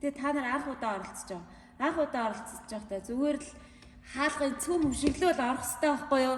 Гэтэ та нар анх удаа оролцож байгаа. Анх удаа оролцож байхдаа зүгээр л хаалгын цөм хөшөглөөл орох хэрэгтэй байхгүй юу?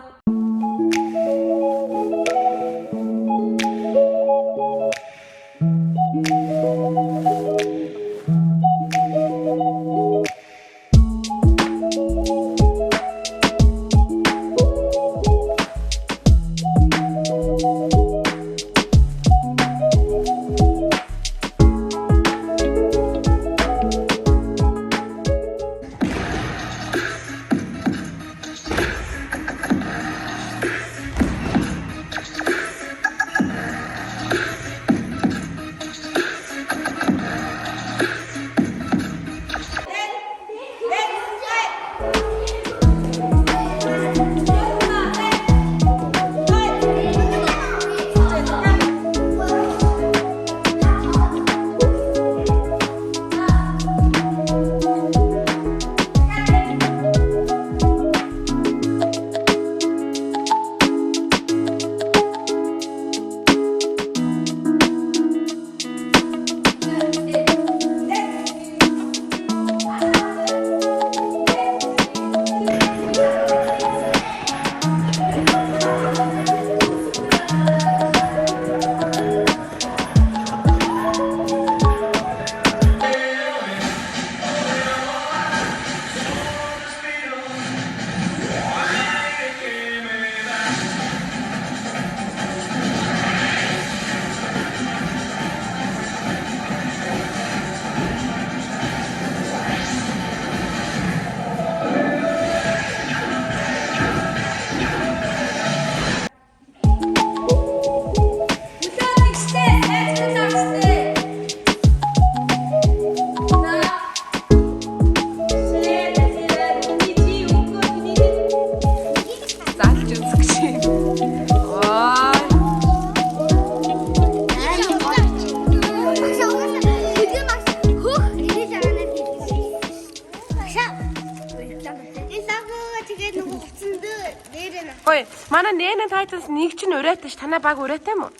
Ой, манай нэнэ тайтас нэг чинь урайтай ш. Танай баг урайтай юм уу?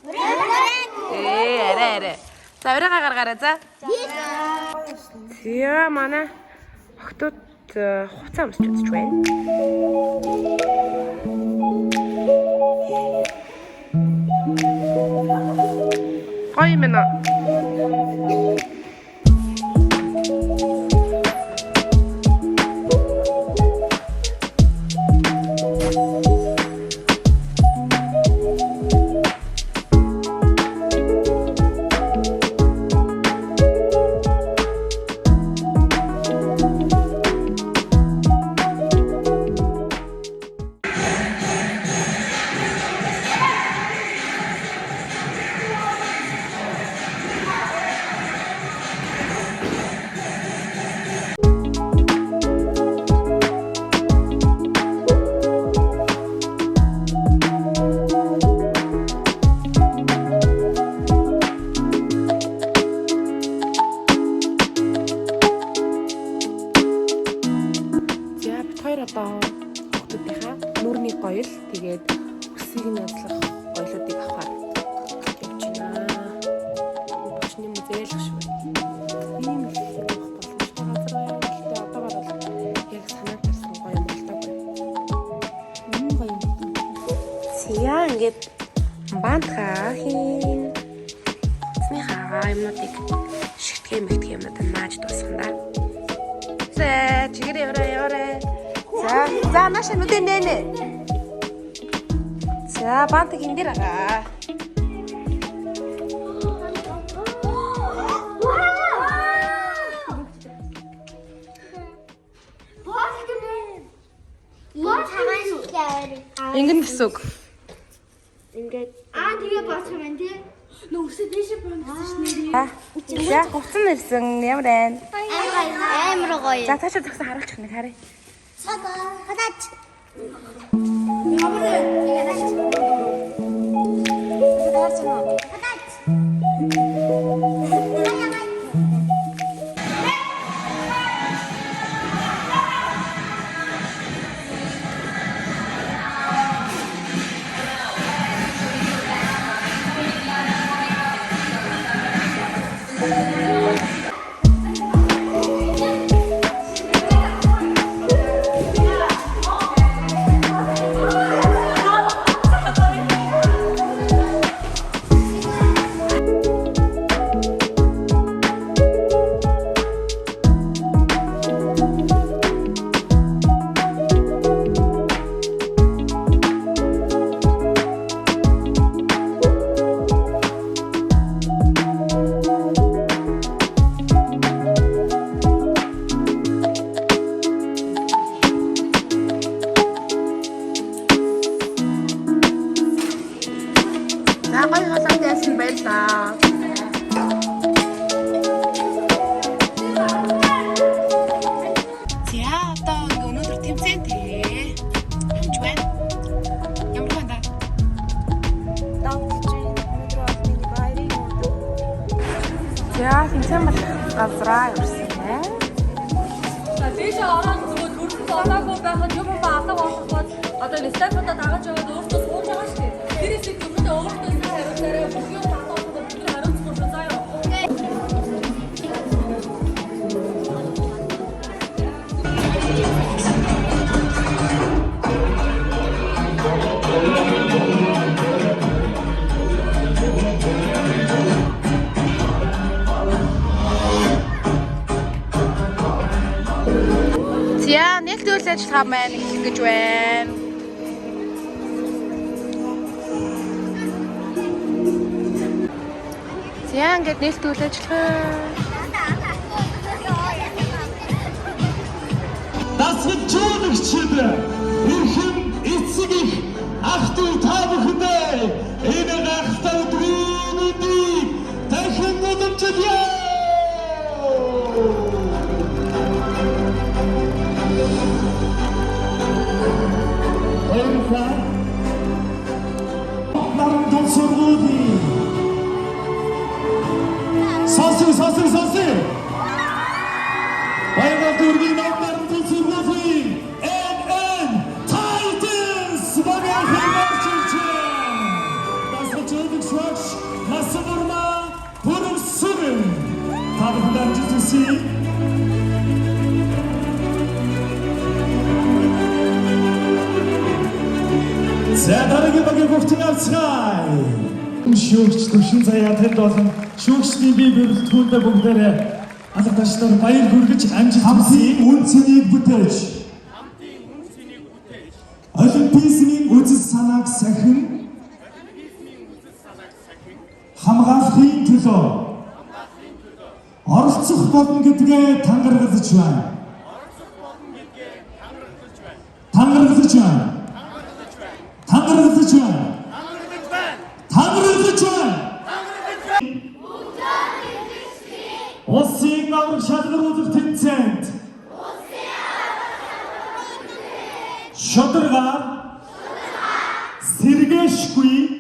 Арай. За урайгаа гаргаарай за. Зя манай охтууд хуцаа өмсч үзэж байна. Гоё юм байна. Хүүхдүүдийнхаа нүрний гоёл тэгээд өсвийг нь язлах гоёлуудыг авахар явж байна. Бочны музей л шүү. Ийм л авах боломжтой газар байна. Гэхдээ одоогоор бол яг санаад тарсан гоё юм болтойгоо. Гоё юм. Зя ингээд бантхаа хийн. Смеха юмнуудыг шигтгэх юмнууд мааж дуусгана. За чигээр яваарай. За нааш нүдэн нэ. За бантаг энэ дээр агаа. Ингэн гэсэн үг. Ингээд тэгээ бооч юм тий. Нүгсээ дэше бонцсон ш нэрээ. За хувцсан нэрсэн ямар байна? Амар гоё. За цаашаа зогсон харуулчих нэг харъя. Сага хадаач. Ямар вэ? Хадаач. За тэнцэн болох газраа явсан ээ. За тийш ороод нөгөө төрсөн оноогүй байхад юм алга болох бол одоо стаффуудаа дагаж яваад өөртөө сууж байгаа шүү дээ. Тэрээс их зөвхөн өөртөө хариуцаарай. Бүх юм татаад бид хариуцахгүй шүү заа ёо. За нээлттэй үйл ажиллагаа маань эхлэх гэж байна. За ингээд нээлттэй үйл ажиллагаа. Дасгалжуулагчид эрхэм эцэг их ах トゥ та бүхэндээ энэ гахалтай өдрийн өдрийг дахин удамжуулъя. Намдан сургуулийн сонсоо Баяраар дүүргийн намдан сургуулийн NN Titans багийн марчилж дасгалжуулагч швагш Масамурма Бүрэмсүрэн та бүхэнд амжилт хүсье. За дараагийн багийн бүгдийн авцгай. Шүүгч төвшин заяа тэд болон шүүгчдийн бие бүрэлдэхүүндээ бүгдээрээ алга ташлаар баяр хүргэж амжилт хүсье. Үнцнийг бүтээж. Олимпизмын үзэл санааг сахин хамгаалахын төлөө оролцох болно гэдгээ тангаргалж байна. Тангаргалж байна. Улсын авраг шалгаруулах тэмцээнд шударгаар сэргээшгүй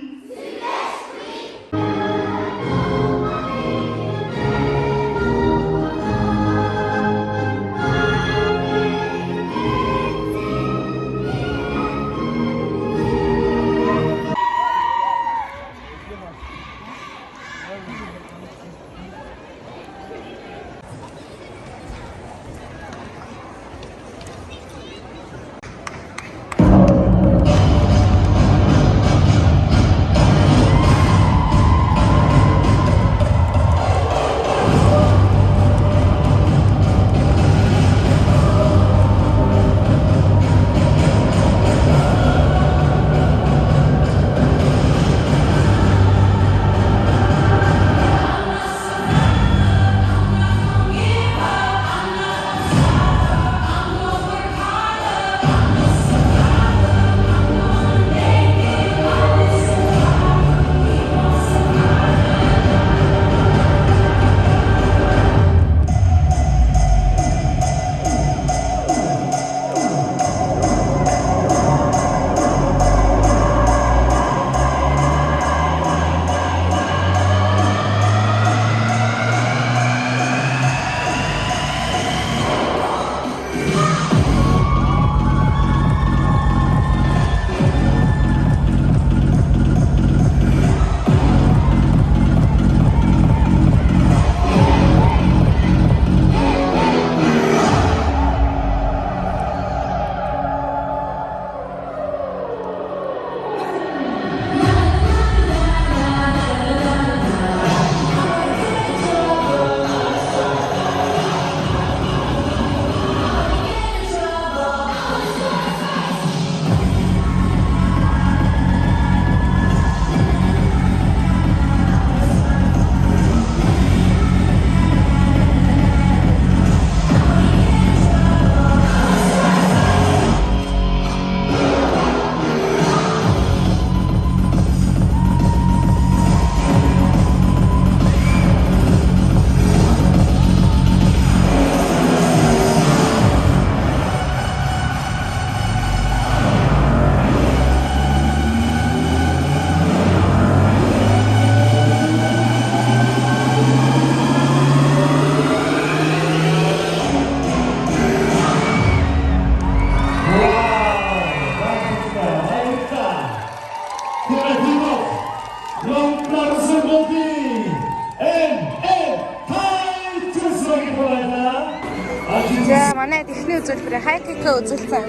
манай техникийн үзүүлбэрийн хайкика үзүүлсэн.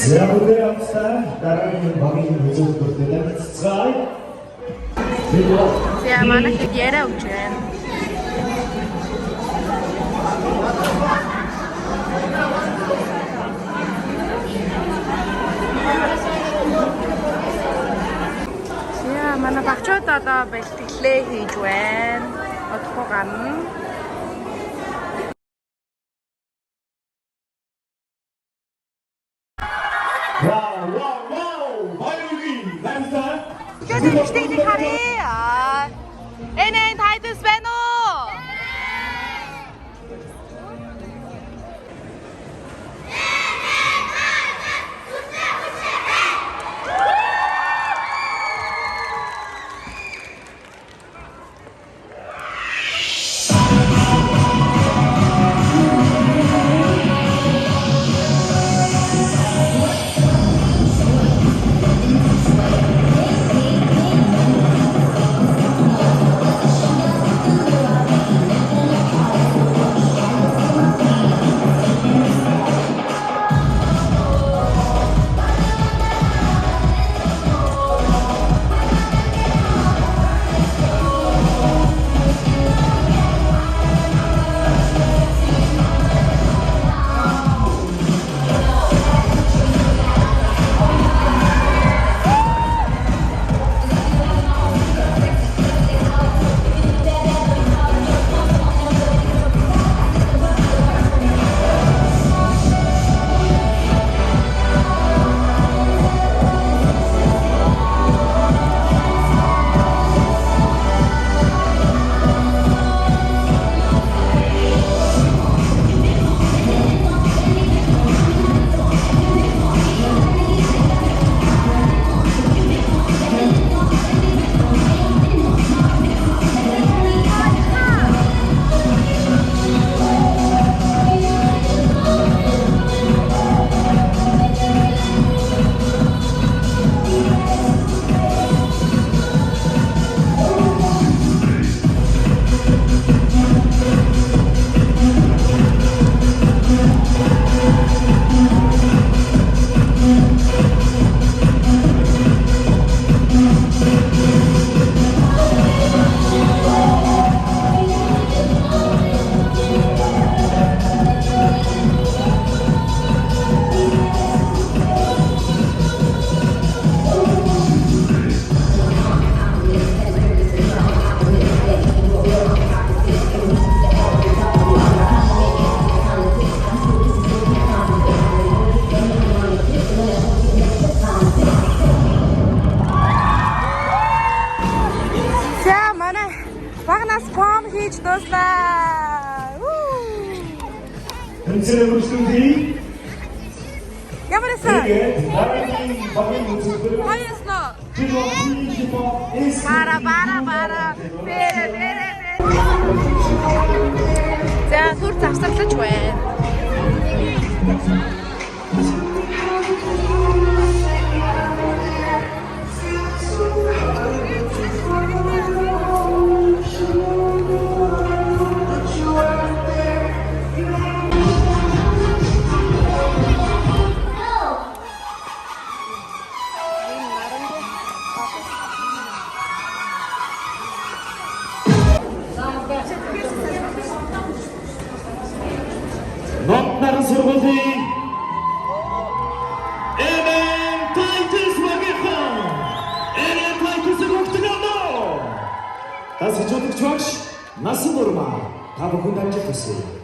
За бүгд хамтдаа дараагийн багийн үзүүлбэртэй цацгаая. За манай хэд яриа өгч байна. За манай багчууд одоо бэлтгэлээ хийж байна. Одохгүй гарна. Вау! Баяргийн ланзаа. Тэтгэдэг харъя. Энэн тайдас байна уу? Багнаас пом хийж дуслаа. Тэнцээ өршлөндий. Ямарсан? Дараагийн багийн үзүүлбэр. Хаясно. Бара. Бэрэ. За түр завсарлаж байна. Нотнарын сургуулийн Энэн Тайтис багийнхан Энэн Тайтис хөгтгөнөө тас хичээлч багш Насан урмаа та бүхэнд амжилт хүсье.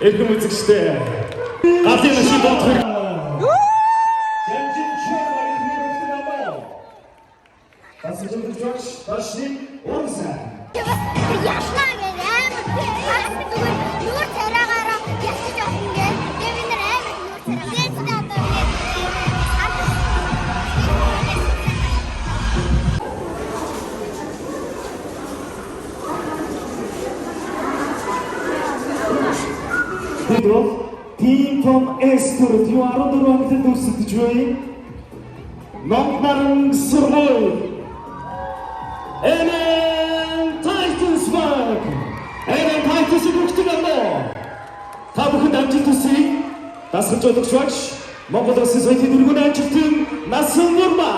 Эрхэм үзэгчтэй галын машин бодох Жанжин баярны өгсөн аа. Тасч өгч ташны уурсан. Яшнаа гэх амар нүүр цараагаараа ясаж авсан гээ. Тэгээ бид нэр амар нүүр цараа. Pedro, team from Estoril, you are on the wrong to do something. Номнарын сургууль. Тайтусберг. Тайтусыг өгдөг юм уу? Та бүхэнд амжилт хүсье. Дасгаж удагч багш Монгол Улсын соёлын дөрвөн амжилтын Насан Нурма.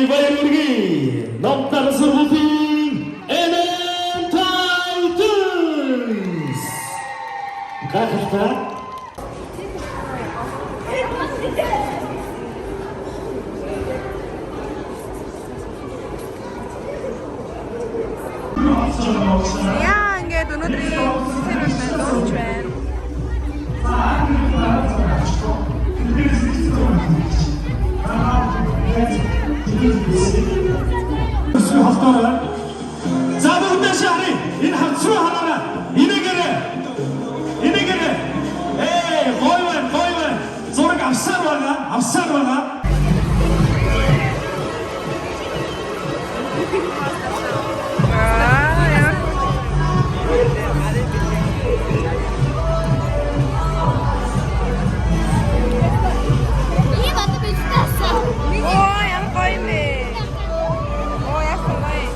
Баяргий. Номнарын сургуулийн Titans. Гахалтай. Яа, ингээд өнөөдрийн сэрэв байна. Su тогтоорой. За бүгдээс харъя. Энэ хавцруу хараарай. Энийгээрээ. Гой байна. Зураг авсаар байгаа. Ийм одоо бэлтээсэн. Оо ямар гоё юм бэ. Оо яасан гоё.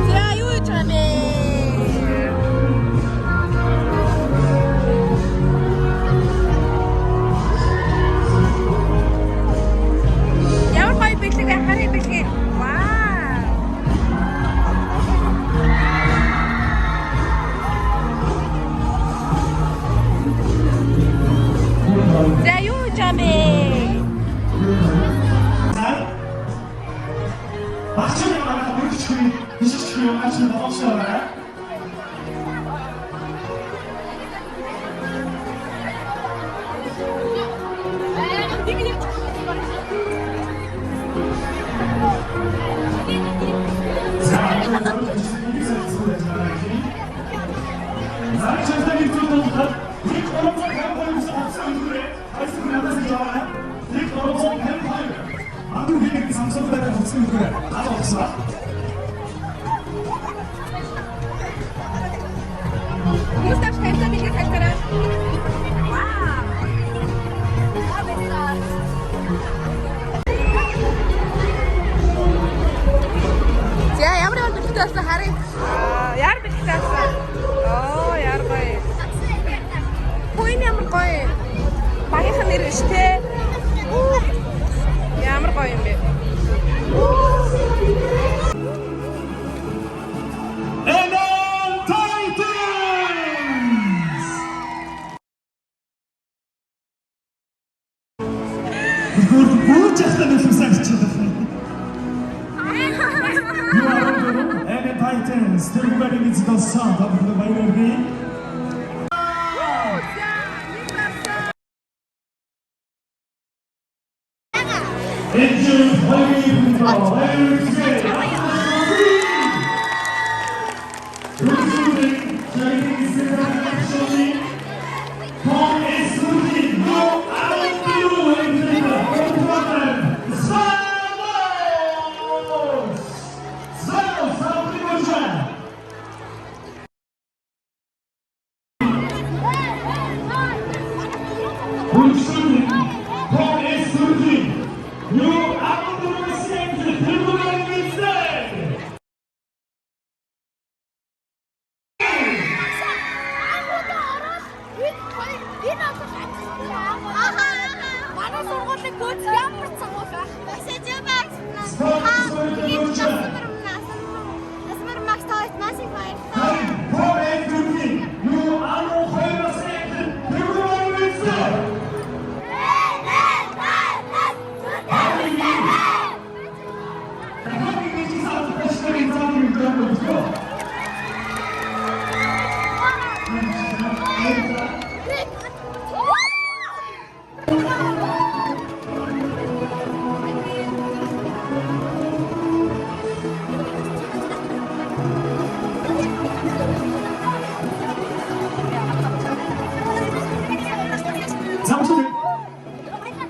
За юу хийж байгаа бэ? Ямар гоё бэлэг харъя бэлэг. Вау. За юу хийж байгаа бэ? Багчаа байгаа бүрчгүй бишчгүй яаж боловсроо. Густав хайртай бэлэг хайртай. Вау. За ямар ямар бэлэгтэй болсон харъя. Яар бэлэгтэй болсон. Оо яар гоё. Хойн ямар гоё. Багийнхан нэр биш те. Ямар гоё юм бэ. Бүгд ястаа нөлөөсөө чиглэлээ. You are and Titans. Everybody needs to sound of the baby. Engine playing control. Манай сургуулийн гүйц ямар цогцол байх. Мессеж багс. Тэгээд асмар макс тойт масив бай.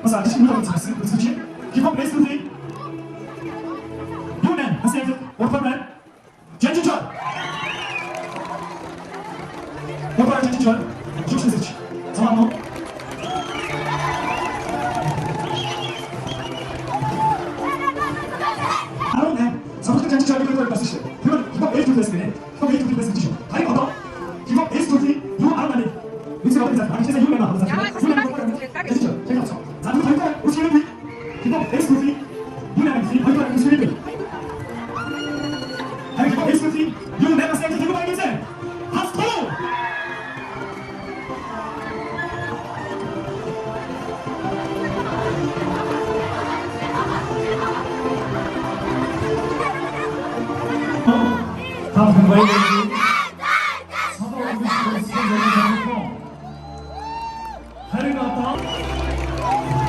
Was eigentlich nur dazu diskutieren? Hip-Hop ist Musik. Jungen, was ist Open Jenny John. Open Jenny John. Çok güzel. Tamam mı? Arone, sabah Jenny John'ı götürüp basışı. Hip-Hop ist Musik. Hip-Hop ist Musik. Hayır adam. Hip-Hop ist Musik. You are money. Bitte 자, 당신의 흉내 나. 자, 됐죠? 제가 쳐. 자, 누구 발가락 오시는 분? 기본 에스코티. 누나는 이 발가락 오시는 분. 기본 에스코티. 유 내가 생각 들고 말겠지? 하스토. 다음 분 봐야 되지. 다른 것 같다.